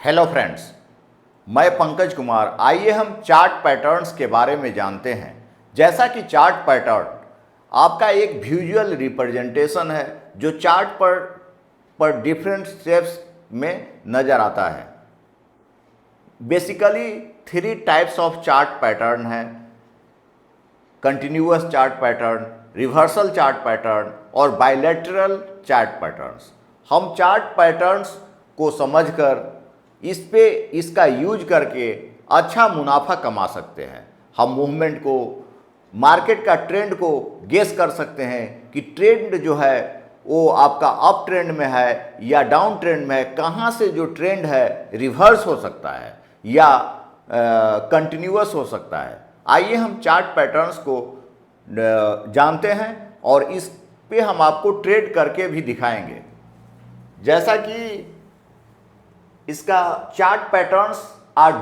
Hello friends, मैं पंकज कुमार। आइए हम चार्ट पैटर्न्स के बारे में जानते हैं। जैसा कि चार्ट पैटर्न आपका एक विजुअल रिप्रेजेंटेशन है जो चार्ट पर डिफरेंट स्टेप्स में नज़र आता है। Basically 3 types of chart pattern है: continuous chart pattern, reversal chart pattern और बायलैटरल चार्ट पैटर्न्स। हम चार्ट पैटर्न्स को समझकर इसका यूज करके अच्छा मुनाफा कमा सकते हैं। हम मूवमेंट को, मार्केट का ट्रेंड को गेस कर सकते हैं कि ट्रेंड जो है वो आपका अप ट्रेंड में है या डाउन ट्रेंड में है, कहाँ से जो ट्रेंड है रिवर्स हो सकता है या कंटिन्यूअस हो सकता है। आइए हम चार्ट पैटर्न्स को जानते हैं और इस पे हम आपको ट्रेड करके भी दिखाएंगे। जैसा कि इसका chart patterns are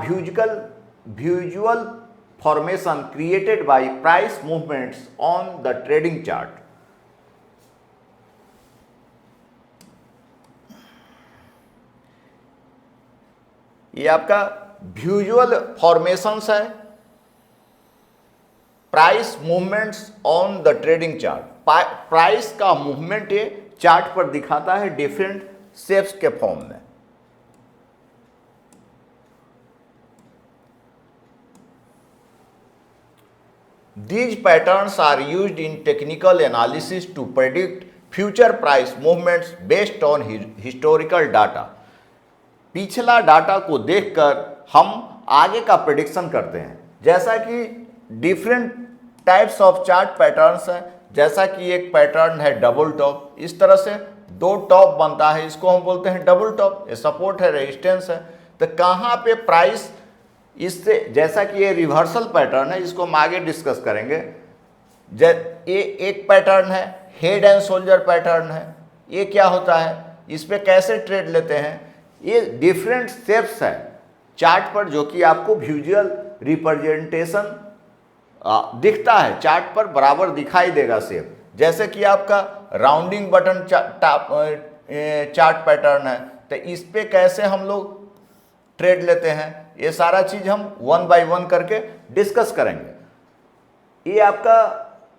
visual formation created by price movements on the trading chart. ये आपका विजुअल फॉर्मेशंस है, price movements on the trading chart. Price का मूवमेंट ये चार्ट पर दिखाता है डिफरेंट शेप्स के फॉर्म में। These patterns are used in technical analysis to predict future price movements based on historical data. पिछला डाटा को देखकर हम आगे का प्रेडिक्शन करते हैं। जैसा कि different types of chart patterns हैं, जैसा कि एक पैटर्न है डबल टॉप। इस तरह से 2 टॉप बनता है, इसको हम बोलते हैं डबल टॉप। ये सपोर्ट है, रेजिस्टेंस है। तो कहाँ पे प्राइस इससे, जैसा कि ये रिवर्सल पैटर्न है, इसको हम आगे डिस्कस करेंगे। ये एक पैटर्न है, हेड एंड शोल्डर पैटर्न है। ये क्या होता है, इस पे कैसे ट्रेड लेते हैं, ये डिफरेंट स्टेप्स है चार्ट पर, जो कि आपको विजुअल रिप्रेजेंटेशन दिखता है चार्ट पर, बराबर दिखाई देगा शेप। जैसे कि आपका राउंडिंग बटन चार्ट पैटर्न है, तो इस पे कैसे हम लोग ट्रेड लेते हैं, ये सारा चीज हम 1 बाय 1 करके डिस्कस करेंगे। ये आपका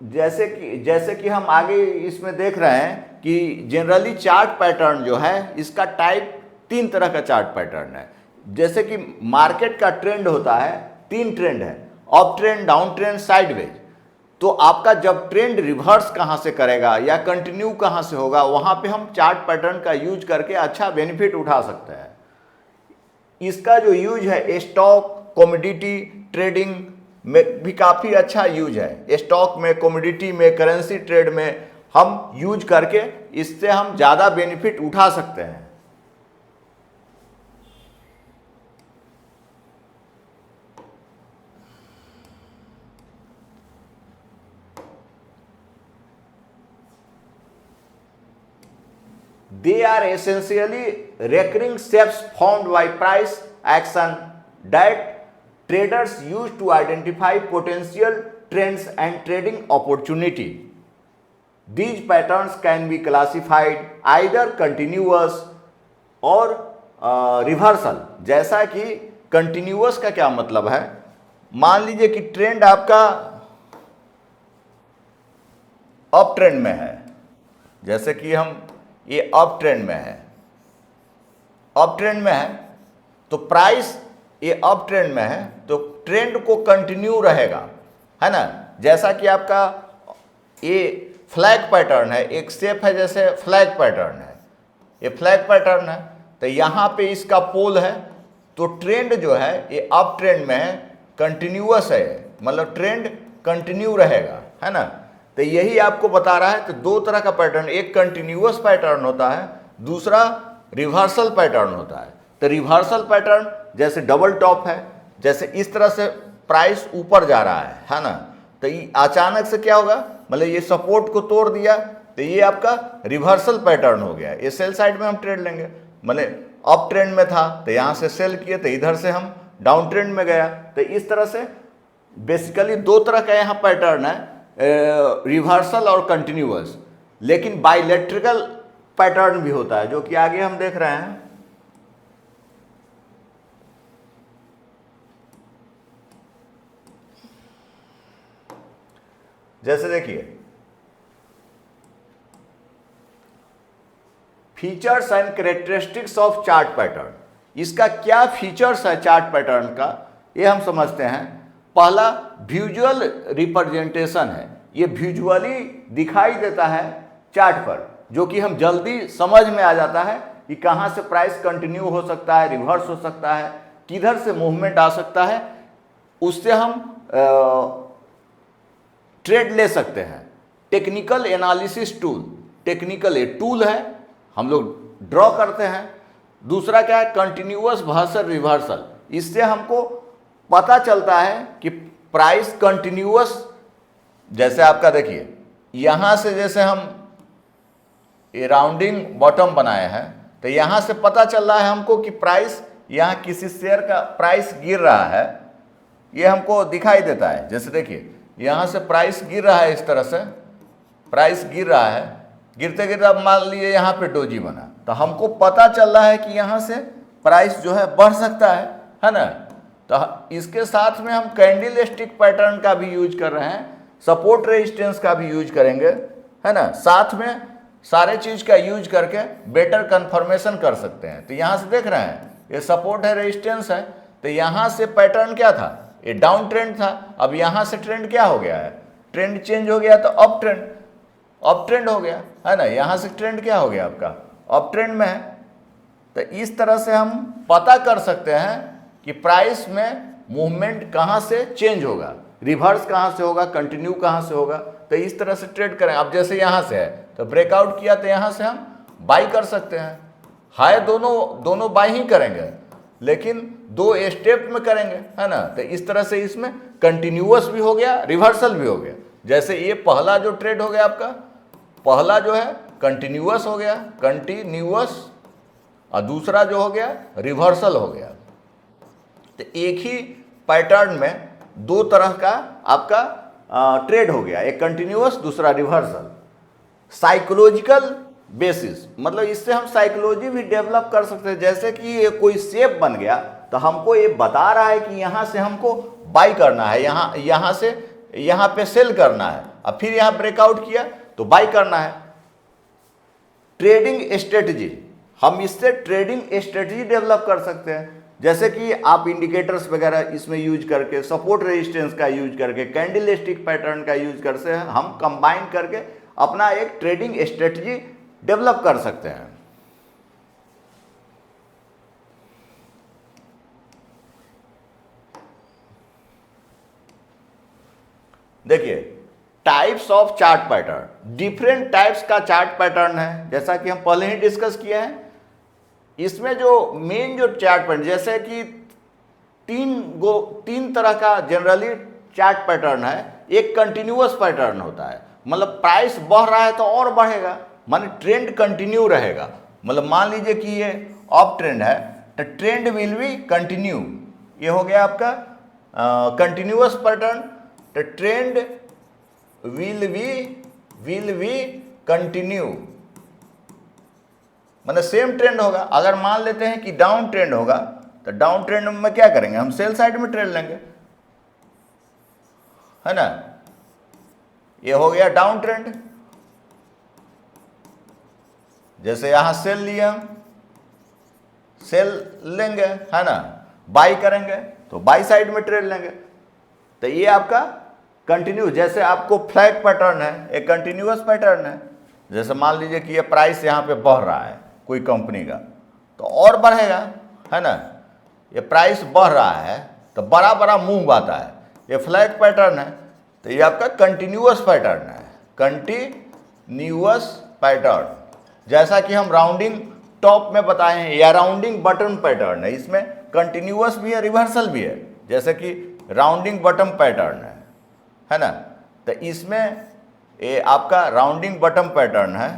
जैसे कि हम आगे इसमें देख रहे हैं कि जनरली चार्ट पैटर्न जो है, इसका टाइप 3 तरह का चार्ट पैटर्न है। जैसे कि मार्केट का ट्रेंड होता है, 3 ट्रेंड है: up trend, down trend, sideways. तो आपका जब ट्रेंड रिवर्स कहाँ से करेगा या कंटिन्यू कहाँ से होगा, वहाँ पे हम चार्ट पैटर्न का यूज करके अच्छा बेनिफिट उठा सकते हैं। इसका जो यूज है स्टॉक, कमोडिटी ट्रेडिंग में भी काफ़ी अच्छा यूज है। स्टॉक में, कमोडिटी में, करेंसी ट्रेड में हम यूज करके इससे हम ज़्यादा बेनिफिट उठा सकते हैं। They are essentially recurring steps formed by price action that traders use to identify potential trends and trading opportunity. These patterns can be classified either continuous or reversal. जैसा कि continuous का क्या मतलब है, मान लीजिए कि ट्रेंड आपका अप ट्रेंड में है, जैसे कि हम ये अप ट्रेंड में है, अप ट्रेंड में है, तो प्राइस ये अप ट्रेंड में है, तो ट्रेंड को कंटिन्यू रहेगा, है ना। जैसा कि आपका ये फ्लैग पैटर्न है, एक शेप है जैसे फ्लैग पैटर्न है, ये फ्लैग पैटर्न है, तो यहाँ पे इसका पोल है, तो ट्रेंड जो है ये अप ट्रेंड में है, कंटिन्यूअस है, मतलब ट्रेंड कंटिन्यू रहेगा, है ना। तो यही आपको बता रहा है। तो 2 तरह का पैटर्न, एक कंटिन्यूअस पैटर्न होता है, दूसरा रिवर्सल पैटर्न होता है। तो रिवर्सल पैटर्न जैसे डबल टॉप है, जैसे इस तरह से प्राइस ऊपर जा रहा है ना, तो ये अचानक से क्या होगा, मतलब ये सपोर्ट को तोड़ दिया, तो ये आपका रिवर्सल पैटर्न हो गया। ये सेल साइड में हम ट्रेड लेंगे, मतलब अप ट्रेंड में था तो यहाँ से सेल किए, तो इधर से हम डाउन ट्रेंड में गया। तो इस तरह से बेसिकली 2 तरह का यहाँ पैटर्न है, रिवर्सल और कंटिन्यूअस। लेकिन बायलैटरल पैटर्न भी होता है, जो कि आगे हम देख रहे हैं। जैसे देखिए features and characteristics of chart pattern, इसका क्या फीचर्स है चार्ट पैटर्न का ये हम समझते हैं। पहला विजुअल रिप्रेजेंटेशन है, ये विजुअली दिखाई देता है चार्ट पर, जो कि हम जल्दी समझ में आ जाता है कि कहाँ से प्राइस कंटिन्यू हो सकता है, रिवर्स हो सकता है, किधर से मूवमेंट आ सकता है, उससे हम ट्रेड ले सकते हैं। टेक्निकल एनालिसिस टूल, टेक्निकल एक टूल है, हम लोग ड्रॉ करते हैं। दूसरा क्या है, कंटिन्यूअस वर्सेस रिवर्सल, इससे हमको पता चलता है कि प्राइस कंटिन्यूअस, जैसे आपका देखिए यहाँ से जैसे हम ये राउंडिंग बॉटम बनाए हैं तो यहाँ से पता चल रहा है हमको कि प्राइस, यहाँ किसी शेयर का प्राइस गिर रहा है, ये हमको दिखाई देता है। जैसे देखिए यहाँ से प्राइस गिर रहा है, इस तरह से प्राइस गिर रहा है, गिरते गिरते अब मान लीजिए यहाँ पे डोजी बना, तो हमको पता चल रहा है कि यहाँ से प्राइस जो है बढ़ सकता है ना। तो इसके साथ में हम कैंडल स्टिक पैटर्न का भी यूज कर रहे हैं, सपोर्ट रेजिस्टेंस का भी यूज करेंगे, है ना। साथ में सारे चीज़ का यूज करके बेटर कन्फर्मेशन कर सकते हैं। तो यहाँ से देख रहे हैं ये सपोर्ट है, रेजिस्टेंस है, तो यहाँ से पैटर्न क्या था, ये डाउन ट्रेंड था, अब यहाँ से ट्रेंड क्या हो गया है, ट्रेंड चेंज हो गया, तो अप ट्रेंड हो गया, है ना। यहाँ से ट्रेंड क्या हो गया आपका, अप ट्रेंड में है। तो इस तरह से हम पता कर सकते हैं कि प्राइस में मूवमेंट कहाँ से चेंज होगा, रिवर्स कहाँ से होगा, कंटिन्यू कहाँ से होगा। तो इस तरह से ट्रेड करें। अब जैसे यहाँ से है तो ब्रेकआउट किया तो यहाँ से हम बाई कर सकते हैं, हाई दोनों बाई ही करेंगे, लेकिन 2 स्टेप में करेंगे, है ना। तो इस तरह से इसमें कंटिन्यूअस भी हो गया, रिवर्सल भी हो गया। जैसे ये पहला जो ट्रेड हो गया आपका, पहला जो है कंटिन्यूअस हो गया, कंटिन्यूअस, और दूसरा जो हो गया रिवर्सल हो गया। तो एक ही पैटर्न में 2 तरह का आपका ट्रेड हो गया, एक कंटिन्यूअस, दूसरा रिवर्सल। साइकोलॉजिकल बेसिस, मतलब इससे हम साइकोलॉजी भी डेवलप कर सकते हैं। जैसे कि ये कोई शेप बन गया तो हमको ये बता रहा है कि यहाँ से हमको बाई करना है, यहाँ से यहाँ पे सेल करना है, और फिर यहाँ ब्रेकआउट किया तो बाई करना है। ट्रेडिंग स्ट्रेटजी, हम इससे ट्रेडिंग स्ट्रेटजी डेवलप कर सकते हैं। जैसे कि आप इंडिकेटर्स वगैरह इसमें यूज करके, सपोर्ट रेजिस्टेंस का यूज करके, कैंडल स्टिक पैटर्न का यूज करके हम कंबाइन करके अपना एक ट्रेडिंग स्ट्रेटजी डेवलप कर सकते हैं। देखिए types of chart pattern, different types का चार्ट पैटर्न है, जैसा कि हम पहले ही डिस्कस किए हैं। इसमें जो मेन जो चार्ट पैटर्न, जैसे कि 3 तरह का जनरली चार्ट पैटर्न है। एक कंटिन्यूअस पैटर्न होता है, मतलब प्राइस बढ़ रहा है तो और बढ़ेगा, माने ट्रेंड कंटिन्यू रहेगा। मतलब मान लीजिए कि ये अप ट्रेंड है तो ट्रेंड विल बी कंटिन्यू, ये हो गया आपका कंटिन्यूअस पैटर्न। तो ट्रेंड विल बी कंटिन्यू, मतलब सेम ट्रेंड होगा। अगर मान लेते हैं कि डाउन ट्रेंड होगा तो डाउन ट्रेंड में क्या करेंगे, हम सेल साइड में ट्रेड लेंगे, है ना। ये हो गया डाउन ट्रेंड, जैसे यहां सेल लिया, सेल लेंगे, है ना, बाई करेंगे तो बाई साइड में ट्रेड लेंगे। तो ये आपका कंटिन्यू, जैसे आपको फ्लैग पैटर्न है, एक कंटिन्यूअस पैटर्न है। जैसे मान लीजिए कि ये प्राइस यहाँ पे बढ़ रहा है कोई कंपनी का, तो और बढ़ेगा, है ना। ये प्राइस बढ़ रहा है तो बड़ा बड़ा मूव आता है, ये फ्लैग पैटर्न है। तो ये आपका कंटिन्यूअस पैटर्न है, कंटिन्यूअस पैटर्न। जैसा कि हम राउंडिंग टॉप में बताए हैं, या राउंडिंग बटन पैटर्न है, इसमें कंटिन्यूअस भी है, रिवर्सल भी है। जैसे कि राउंडिंग बटन पैटर्न है ना। तो इसमें ये आपका राउंडिंग बटन पैटर्न है,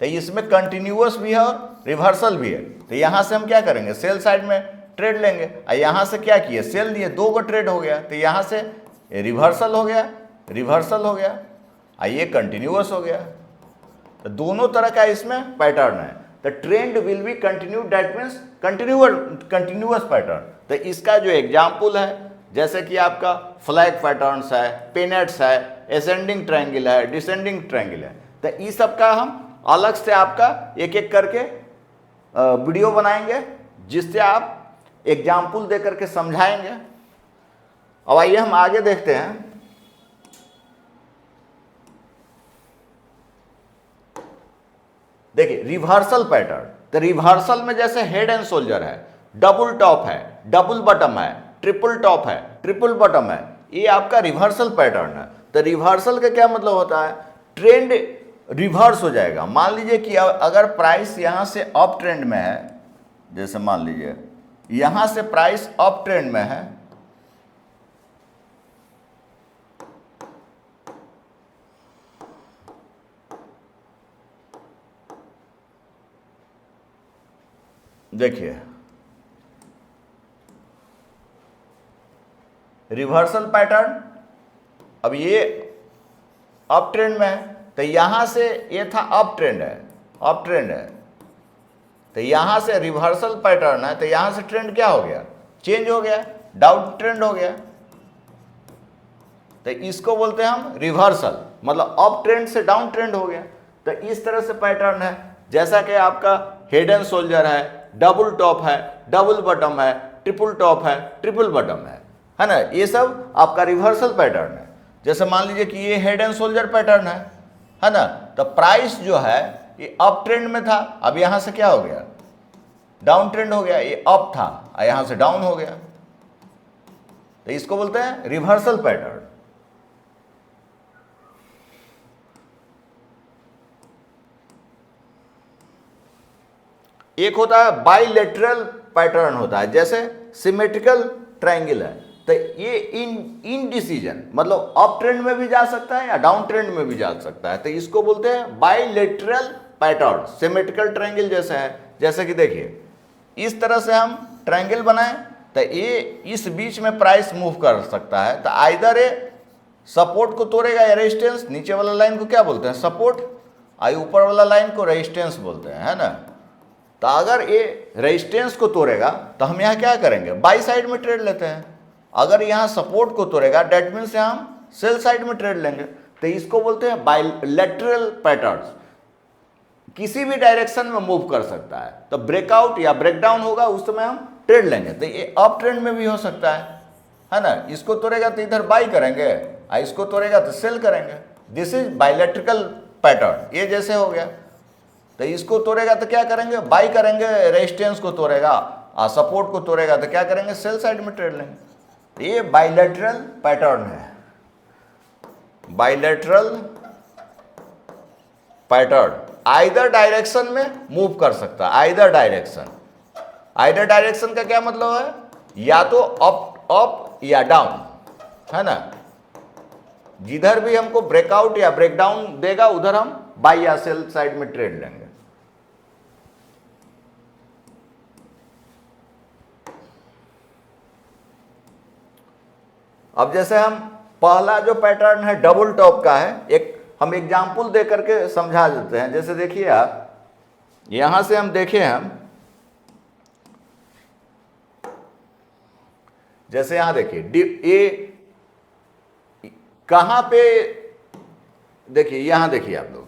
तो इसमें कंटिन्यूअस भी है और रिवर्सल भी है। तो यहाँ से हम क्या करेंगे, सेल साइड में ट्रेड लेंगे, और यहाँ से क्या किए, सेल दिए, 2 को ट्रेड हो गया। तो यहाँ से रिवर्सल हो गया, रिवर्सल हो गया, और ये कंटिन्यूअस हो गया। तो दोनों तरह का इसमें पैटर्न है। The trend will be continue, that means continuous pattern. तो इसका जो एग्जाम्पल है जैसे कि आपका फ्लैग पैटर्न्स है, पेनेट्स है, एसेंडिंग ट्रायंगल है, डिसेंडिंग ट्रायंगल है, तो इस सब का हम अलग से आपका एक एक करके वीडियो बनाएंगे जिससे आप एग्जाम्पल दे करके समझाएंगे। अब आइए हम आगे देखते हैं। देखिए रिवर्सल पैटर्न, तो रिवर्सल में जैसे हेड एंड शोल्डर है, डबल टॉप है, डबल बटम है, ट्रिपल टॉप है, ट्रिपल बटम है, ये आपका रिवर्सल पैटर्न है। तो रिवर्सल का क्या मतलब होता है, ट्रेंड रिवर्स हो जाएगा। मान लीजिए कि अगर प्राइस यहां से अप ट्रेंड में है, जैसे मान लीजिए यहां से प्राइस अप ट्रेंड में है, देखिए रिवर्सल पैटर्न, अब ये अप ट्रेंड में है, तो यहां से ये था अप ट्रेंड है, अप ट्रेंड है, तो यहां से रिवर्सल पैटर्न है, तो यहां से ट्रेंड क्या हो गया, चेंज हो गया, डाउन ट्रेंड हो गया, तो इसको बोलते हैं हम रिवर्सल, मतलब अप ट्रेंड से डाउन ट्रेंड हो गया। तो इस तरह से पैटर्न है, जैसा कि आपका हेड एंड शोल्डर है, डबल टॉप है, डबल बटम है, ट्रिपल टॉप है, ट्रिपल बटम है ना, ये सब आपका रिवर्सल पैटर्न है। जैसे मान लीजिए कि ये हेड एंड शोल्डर पैटर्न है ना, तो प्राइस जो है ये अप ट्रेंड में था, अब यहां से क्या हो गया, डाउन ट्रेंड हो गया, ये अप था यहां से डाउन हो गया, तो इसको बोलते हैं रिवर्सल पैटर्न। एक होता है बाइलेटरल पैटर्न होता है, जैसे सिमेट्रिकल ट्रायंगल है, तो ये इनडिसीजन मतलब अप ट्रेंड में भी जा सकता है या डाउन ट्रेंड में भी जा सकता है, तो इसको बोलते हैं बाइलेटरल पैटर्न। सिमेट्रिकल ट्रायंगल जैसा है, जैसे कि देखिए इस तरह से हम ट्रायंगल बनाएं तो ये इस बीच में प्राइस मूव कर सकता है, तो आइदर ये सपोर्ट को तोड़ेगा या रेजिस्टेंस, नीचे वाला लाइन को क्या बोलते हैं, सपोर्ट, आई ऊपर वाला लाइन को रेजिस्टेंस बोलते हैं, है ना। तो अगर ये रेजिस्टेंस को तोड़ेगा तो हम यहाँ क्या करेंगे, बाई साइड में ट्रेड लेते हैं। अगर यहाँ सपोर्ट को तोड़ेगा डेट मीन्स हम सेल साइड में ट्रेड लेंगे, तो इसको बोलते हैं बाइलेटरल पैटर्न्स। किसी भी डायरेक्शन में मूव कर सकता है, तो ब्रेकआउट या ब्रेकडाउन होगा उस समय हम ट्रेड लेंगे। तो ये अप ट्रेंड में भी हो सकता है ना, इसको तोड़ेगा तो इधर बाई करेंगे, इसको तोड़ेगा तो सेल करेंगे। This is bilateral pattern. ये जैसे हो गया, तो इसको तोड़ेगा तो क्या करेंगे, बाई करेंगे, रेजिस्टेंस को तोड़ेगा और सपोर्ट को तोड़ेगा तो क्या करेंगे, सेल साइड में ट्रेड लेंगे। तो ये बाइलेटरल पैटर्न है, बाइलेटरल पैटर्न आइदर डायरेक्शन में मूव कर सकता है, आइदर डायरेक्शन। आइदर डायरेक्शन का क्या मतलब है, या तो अप अप या डाउन, है ना। जिधर भी हमको ब्रेकआउट या ब्रेकडाउन देगा उधर हम बाई या सेल साइड में ट्रेड लेंगे। अब जैसे हम पहला जो पैटर्न है डबल टॉप का है, एक हम एग्जाम्पल दे करके समझा देते हैं। जैसे देखिए आप यहां से हम देखें, हम जैसे यहां देखिए ये कहां पे, देखिए यहां देखिए आप लोग,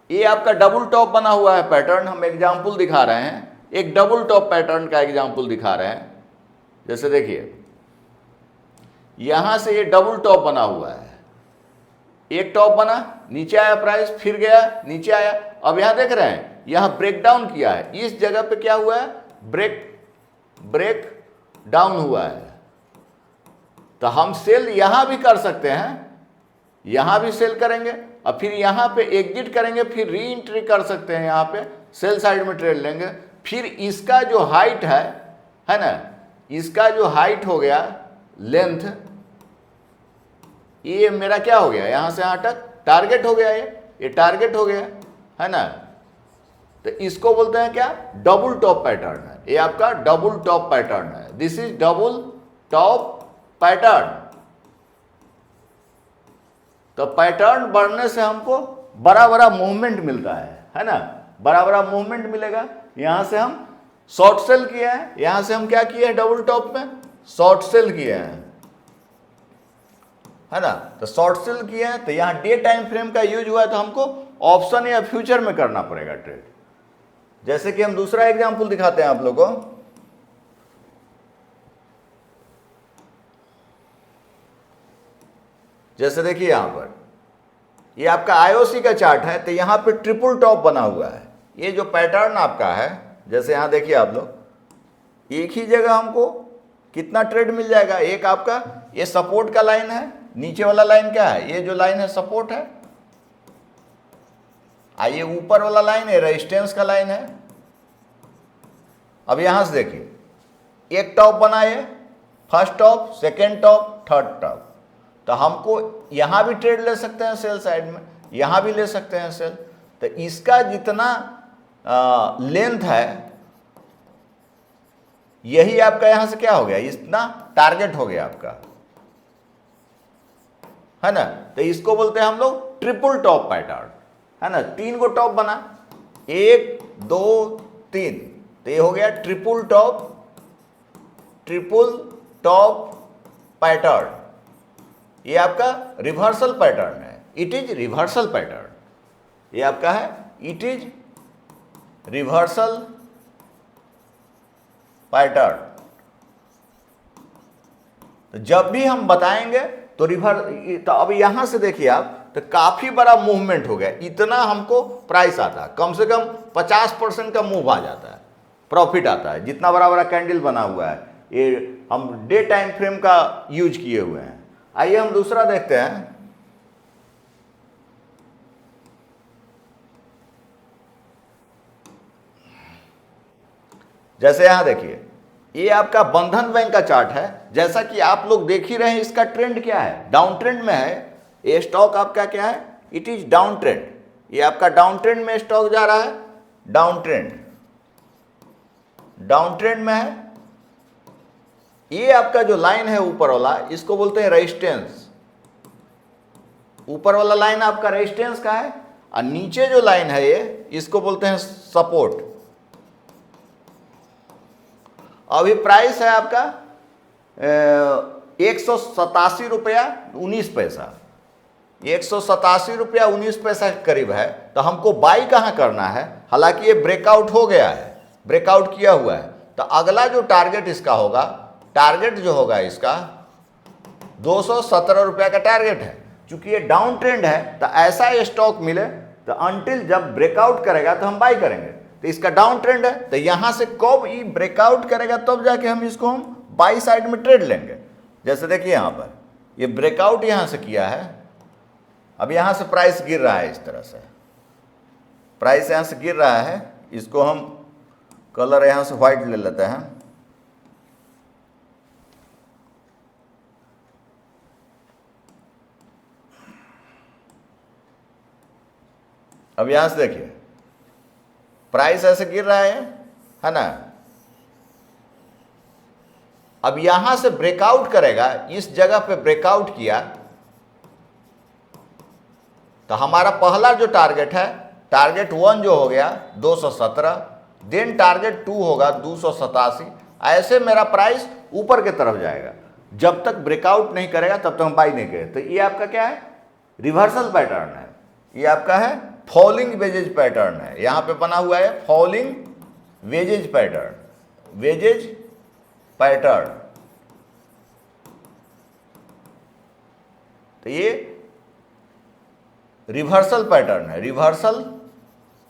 ये आपका डबल टॉप बना हुआ है पैटर्न। हम एग्जाम्पल दिखा रहे हैं, एक डबल टॉप पैटर्न का एग्जाम्पल दिखा रहे हैं। जैसे देखिए यहां से ये डबल टॉप बना हुआ है, एक टॉप बना, नीचे आया प्राइस, फिर गया नीचे आया, अब यहां देख रहे हैं यहां ब्रेक डाउन किया है, इस जगह पे क्या हुआ है, ब्रेक डाउन हुआ है। तो हम सेल यहां भी कर सकते हैं, यहां भी सेल करेंगे और फिर यहां पे एग्जिट करेंगे, फिर री एंट्री कर सकते हैं, यहां पे सेल साइड में ट्रेड लेंगे। फिर इसका जो हाइट है ना, इसका जो हाइट हो गया लेंथ, ये मेरा क्या हो गया, यहां से यहां तक टारगेट हो गया, ये टारगेट हो गया, है ना। तो इसको बोलते हैं क्या, डबल टॉप पैटर्न है। ये आपका डबल टॉप पैटर्न है, this is double top pattern. तो पैटर्न बढ़ने से हमको बड़ा बड़ा मूवमेंट मिलता है ना, बड़ा बड़ा मूवमेंट मिलेगा। यहां से हम शॉर्ट सेल किए हैं, यहां से हम क्या किए हैं, डबल टॉप में शॉर्ट सेल किए हैं, है ना। तो शॉर्ट सेल किए हैं तो यहाँ डे टाइम फ्रेम का यूज हुआ है, तो हमको ऑप्शन या फ्यूचर में करना पड़ेगा ट्रेड। जैसे कि हम दूसरा एग्जांपल दिखाते हैं आप लोगों को। जैसे देखिए यहां पर ये आपका आईओसी का चार्ट है, तो यहां पे ट्रिपल टॉप बना हुआ है। ये जो पैटर्न आपका है, जैसे यहां देखिए आप लोग, एक ही जगह हमको कितना ट्रेड मिल जाएगा। एक आपका ये सपोर्ट का लाइन है, नीचे वाला लाइन क्या है, ये जो लाइन है सपोर्ट है, ये ऊपर वाला लाइन है रेजिस्टेंस का लाइन है। अब यहां से देखिए एक टॉप बना है, first top, second top, third top. तो हमको यहां भी ट्रेड ले सकते हैं सेल साइड में, यहां भी ले सकते हैं सेल। तो इसका जितना लेंथ है, यही आपका यहां से क्या हो गया, इतना टारगेट हो गया आपका, है ना। तो इसको बोलते हैं हम लोग ट्रिपल टॉप पैटर्न, है ना। 3 को टॉप बना, 1 2 3, तो ये हो गया ट्रिपल टॉप पैटर्न। ये आपका रिवर्सल पैटर्न है, इट इज रिवर्सल पैटर्न। ये आपका है, इट इज रिवर्सल पैटर्न। तो जब भी हम बताएंगे तो तो अब यहां से देखिए आप, तो काफी बड़ा मूवमेंट हो गया। इतना हमको प्राइस आता है, कम से कम 50% का मूव आ जाता है, प्रॉफिट आता है। जितना बड़ा बड़ा कैंडल बना हुआ है, ये हम डे टाइम फ्रेम का यूज किए हुए हैं। आइए हम दूसरा देखते हैं। जैसे यहां देखिए, ये आपका बंधन बैंक का चार्ट है। जैसा कि आप लोग देख ही रहे हैं, इसका ट्रेंड क्या है, डाउन ट्रेंड में है। ये स्टॉक आपका क्या है, इट इज डाउन ट्रेंड। ये आपका डाउन ट्रेंड में स्टॉक जा रहा है, डाउन ट्रेंड में है। ये आपका जो लाइन है ऊपर वाला, इसको बोलते हैं रेजिस्टेंस। ऊपर वाला लाइन आपका रेजिस्टेंस का है, और नीचे जो लाइन है ये, इसको बोलते हैं सपोर्ट। अभी प्राइस है आपका 187 रुपया 19 पैसा, 187 रुपया 19 पैसा के करीब है। तो हमको बाई कहाँ करना है, हालांकि ये ब्रेकआउट हो गया है, ब्रेकआउट किया हुआ है। तो अगला जो टारगेट इसका होगा, टारगेट जो होगा इसका 217 रुपया का टारगेट है। चूंकि ये डाउन ट्रेंड है, तो ऐसा स्टॉक मिले तो अंटिल जब ब्रेकआउट करेगा तो हम बाई करेंगे। तो इसका डाउन ट्रेंड है, तो यहां से कब ये ब्रेकआउट करेगा तब जाके हम इसको बाई साइड में ट्रेड लेंगे। जैसे देखिए यहां पर ये ब्रेकआउट यहां से किया है, अब यहां से प्राइस गिर रहा है। इस तरह से प्राइस यहां से गिर रहा है, इसको हम कलर यहां से व्हाइट ले लेते हैं। अब यहां से देखिए प्राइस ऐसे गिर रहा है ना। अब यहां से ब्रेकआउट करेगा, इस जगह पे ब्रेकआउट किया, तो हमारा पहला जो टारगेट है, टारगेट 1 जो हो गया 217, देन टारगेट 2 होगा 287। ऐसे मेरा प्राइस ऊपर की तरफ जाएगा। जब तक ब्रेकआउट नहीं करेगा तब तक हम बाई नहीं करें। तो ये आपका क्या है, रिवर्सल पैटर्न है। ये आपका है फॉलिंग वेजेज पैटर्न है। यहां पे बना हुआ है फॉलिंग वेजेज पैटर्न, तो ये रिवर्सल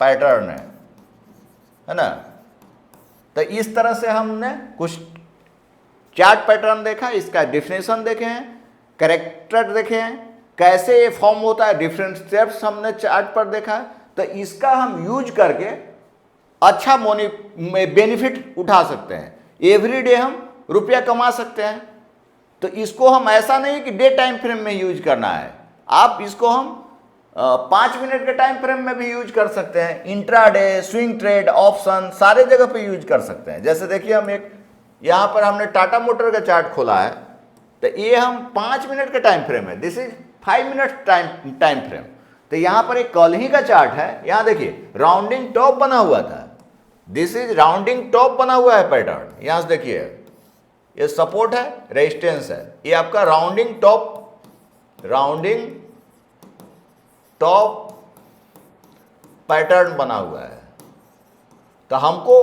पैटर्न है ना। तो इस तरह से हमने कुछ चार्ट पैटर्न देखा, इसका डेफिनेशन देखे हैं, कैरेक्टर देखे हैं, कैसे ये फॉर्म होता है, डिफरेंट स्टेप्स हमने चार्ट पर देखा है। तो इसका हम यूज करके अच्छा बेनिफिट उठा सकते हैं। एवरीडे हम रुपया कमा सकते हैं। तो इसको हम ऐसा नहीं कि डे टाइम फ्रेम में यूज करना है, आप इसको हम 5 मिनट के टाइम फ्रेम में भी यूज कर सकते हैं। इंट्राडे, स्विंग ट्रेड, ऑप्शन, सारे जगह पे यूज कर सकते हैं। जैसे देखिए हम एक यहां पर हमने टाटा मोटर का चार्ट खोला है, तो ये हम 5 मिनट का टाइम फ्रेम है, this is 5 minute time frame. तो यहां पर एक कल ही का चार्ट है, यहां देखिए राउंडिंग टॉप बना हुआ था, दिस इज राउंडिंग टॉप बना हुआ है पैटर्न। यहां से देखिए ये सपोर्ट है, रेजिस्टेंस है, ये आपका राउंडिंग टॉप पैटर्न बना हुआ है। तो हमको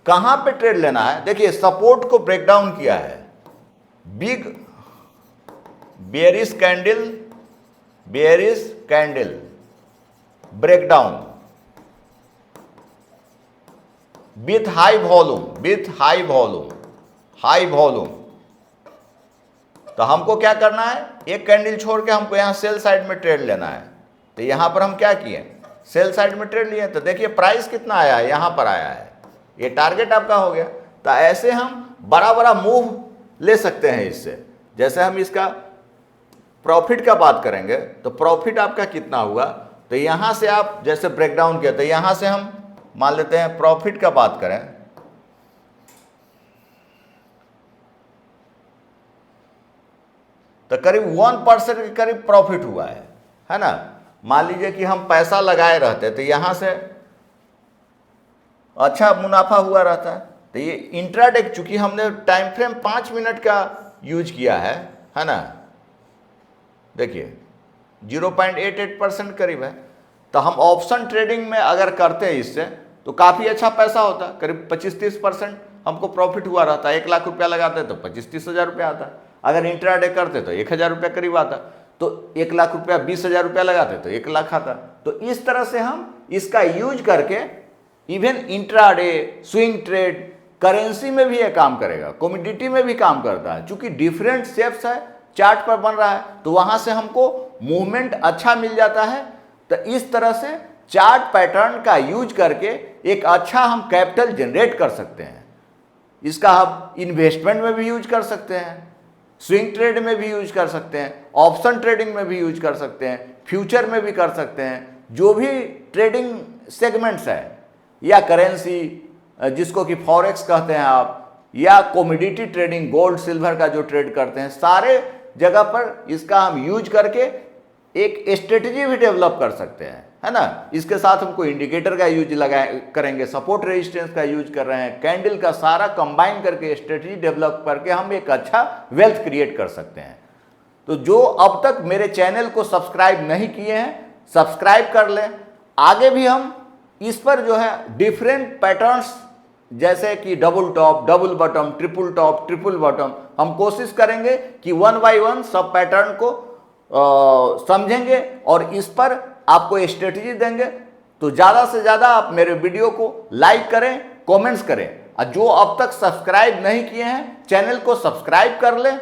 कहां पे ट्रेड लेना है? देखिए सपोर्ट को ब्रेक डाउन किया है, big bearish candle break down with high volume. तो हमको क्या करना है? एक कैंडल छोड़ के हमको यहां सेल साइड में ट्रेड लेना है। तो यहां पर हम क्या किए? सेल साइड में ट्रेड लिए। तो देखिए प्राइस कितना आया है, यहां पर आया है, ये टारगेट आपका हो गया। तो ऐसे हम बड़ा मूव ले सकते हैं इससे। जैसे हम इसका प्रॉफिट का बात करेंगे तो प्रॉफिट आपका कितना हुआ? तो यहां से आप जैसे ब्रेकडाउन किया, तो यहां से हम मान लेते हैं प्रॉफिट का बात करें तो करीब 1% के करीब प्रॉफिट हुआ है ना। मान लीजिए कि हम पैसा लगाए रहते तो यहां से अच्छा मुनाफा हुआ रहता है। तो ये इंट्राडे, चूंकि हमने टाइम फ्रेम 5 मिनट का यूज किया है ना। देखिए 0.88% करीब है। तो हम ऑप्शन ट्रेडिंग में अगर करते हैं इससे तो काफ़ी अच्छा पैसा होता है, करीब 25-30% हमको प्रॉफिट हुआ रहता है। 1 लाख रुपया लगाते तो 25-30 हज़ार रुपया आता। अगर इंट्राडे करते तो 1,000 रुपया करीब आता। तो 1 लाख रुपया 20,000 रुपया लगाते तो 1 लाख आता। तो इस तरह से हम इसका यूज करके even intraday, swing trade, currency में भी ये काम करेगा, कमोडिटी में भी काम करता है। चूंकि डिफरेंट शेप्स है, चार्ट पर बन रहा है, तो वहां से हमको मूवमेंट अच्छा मिल जाता है। तो इस तरह से चार्ट पैटर्न का यूज करके एक अच्छा हम कैपिटल जनरेट कर सकते हैं। इसका हम इन्वेस्टमेंट में भी यूज कर सकते हैं, स्विंग ट्रेड में भी यूज कर सकते हैं, ऑप्शन ट्रेडिंग में भी यूज कर सकते हैं, फ्यूचर में भी कर सकते हैं। जो भी ट्रेडिंग सेगमेंट्स है, या करेंसी जिसको कि फॉरेक्स कहते हैं आप, या कमोडिटी ट्रेडिंग, गोल्ड सिल्वर का जो ट्रेड करते हैं, सारे जगह पर इसका हम यूज करके एक स्ट्रेटजी भी डेवलप कर सकते हैं, है ना। इसके साथ हमको इंडिकेटर का यूज करेंगे, सपोर्ट रेजिस्टेंस का यूज कर रहे हैं, कैंडल का सारा कंबाइन करके स्ट्रेटजी डेवलप करके हम एक अच्छा वेल्थ क्रिएट कर सकते हैं। तो जो अब तक मेरे चैनल को सब्सक्राइब नहीं किए हैं, सब्सक्राइब कर लें। आगे भी हम इस पर जो है डिफरेंट पैटर्न्स जैसे कि double top, double bottom, triple top, triple bottom, हम कोशिश करेंगे कि 1 बाय 1 सब पैटर्न को समझेंगे और इस पर आपको स्ट्रेटजी देंगे। तो ज़्यादा से ज़्यादा आप मेरे वीडियो को लाइक करें, कमेंट्स करें, और जो अब तक सब्सक्राइब नहीं किए हैं चैनल को सब्सक्राइब कर लें